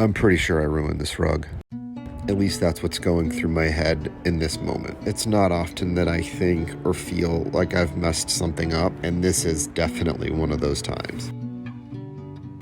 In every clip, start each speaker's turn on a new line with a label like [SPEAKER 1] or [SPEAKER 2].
[SPEAKER 1] I'm pretty sure I ruined this rug. At least that's what's going through my head in this moment. It's not often that I think or feel like I've messed something up, and this is definitely one of those times.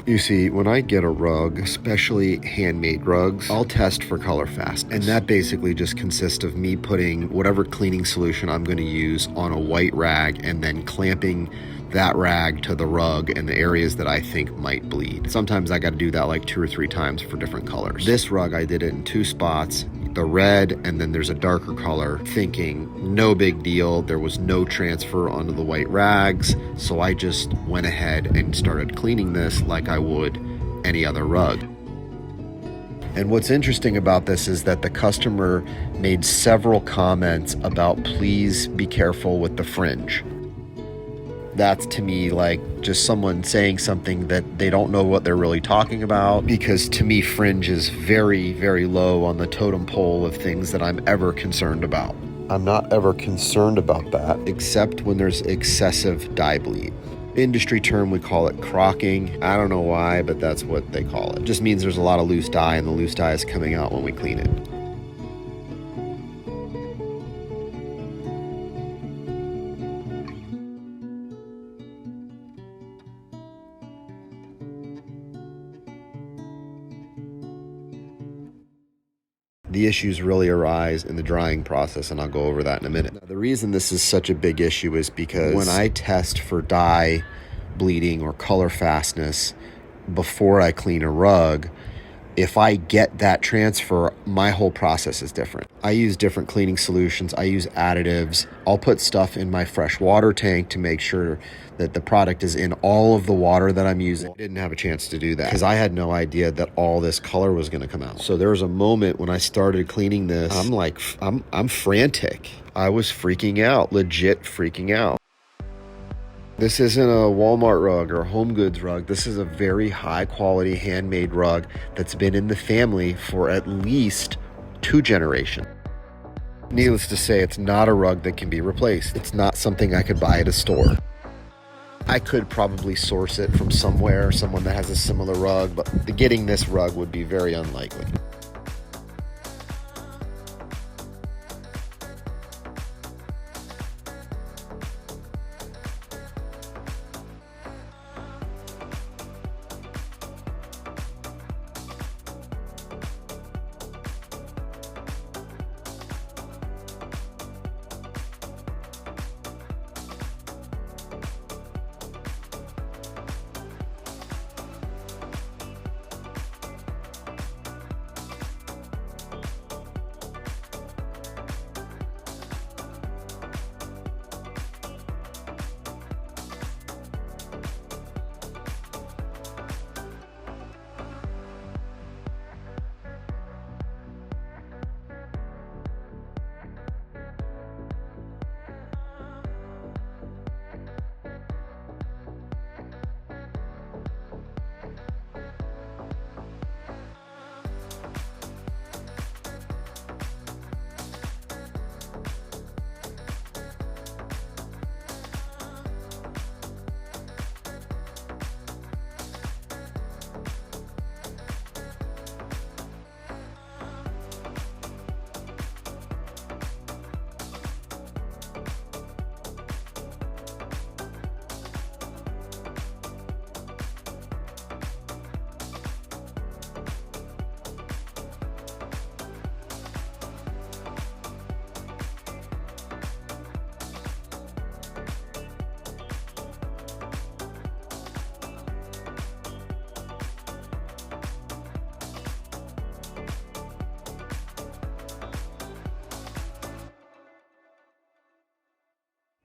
[SPEAKER 1] You see, when I get a rug, especially handmade rugs, I'll test for color fastness. And that basically just consists of me putting whatever cleaning solution I'm going to use on a white rag and then clamping that rag to the rug in the areas that I think might bleed. Sometimes I got to do that like 2 or 3 times for different colors. This rug, I did it in 2 spots. The red, and then there's a darker color, thinking no big deal. There was no transfer onto the white rags, so I just went ahead and started cleaning this like I would any other rug. And what's interesting about this is that the customer made several comments about please be careful with the fringe. That's to me like just someone saying something that they don't know what they're really talking about, because to me fringe is very, very low on the totem pole of things that I'm ever concerned about. I'm not ever concerned about that except when there's excessive dye bleed. Industry term, we call it crocking. I don't know why, but that's what they call it. It just means there's a lot of loose dye, and the loose dye is coming out when we clean it. The issues really arise in the drying process, and I'll go over that in a minute. Now, the reason this is such a big issue is because when I test for dye bleeding or color fastness before I clean a rug, if I get that transfer, my whole process is different. I use different cleaning solutions. I use additives. I'll put stuff in my fresh water tank to make sure that the product is in all of the water that I'm using. I didn't have a chance to do that because I had no idea that all this color was going to come out. So there was a moment when I started cleaning this, I'm frantic. I was freaking out, legit freaking out. This isn't a Walmart rug or a Home Goods rug. This is a very high quality handmade rug that's been in the family for at least 2 generations. Needless to say, it's not a rug that can be replaced. It's not something I could buy at a store. I could probably source it from somewhere, someone that has a similar rug, but getting this rug would be very unlikely.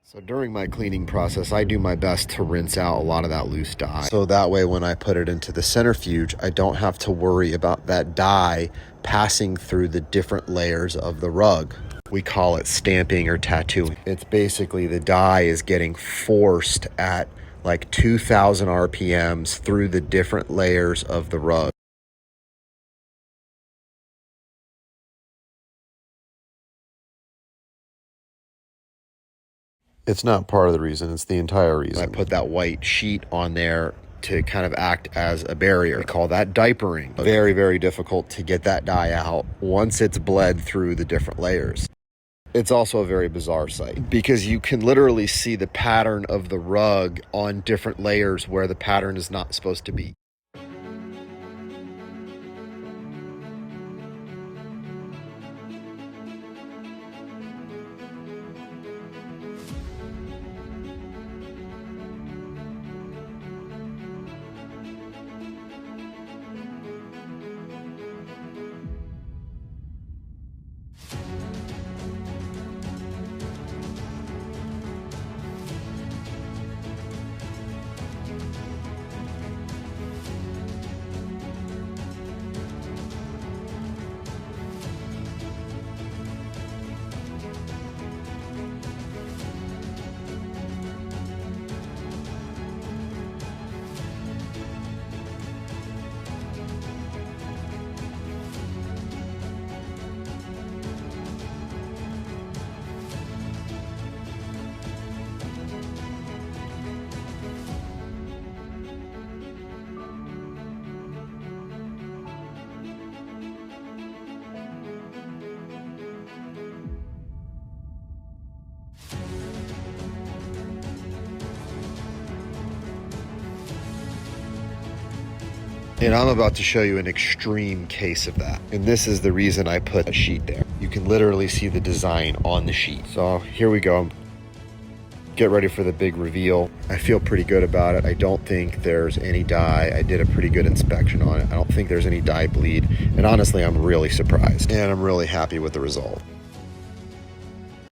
[SPEAKER 1] So during my cleaning process, I do my best to rinse out a lot of that loose dye. So that way when I put it into the centrifuge, I don't have to worry about that dye passing through the different layers of the rug. We call it stamping or tattooing. It's basically the dye is getting forced at like 2,000 RPMs through the different layers of the rug. It's not part of the reason, it's the entire reason. I put that white sheet on there to kind of act as a barrier. We call that diapering. Very, very difficult to get that dye out once it's bled through the different layers. It's also a very bizarre sight because you can literally see the pattern of the rug on different layers where the pattern is not supposed to be. And I'm about to show you an extreme case of that. And this is the reason I put a sheet there. You can literally see the design on the sheet. So here we go. Get ready for the big reveal. I feel pretty good about it. I don't think there's any dye. I did a pretty good inspection on it. I don't think there's any dye bleed. And honestly, I'm really surprised. And I'm really happy with the result.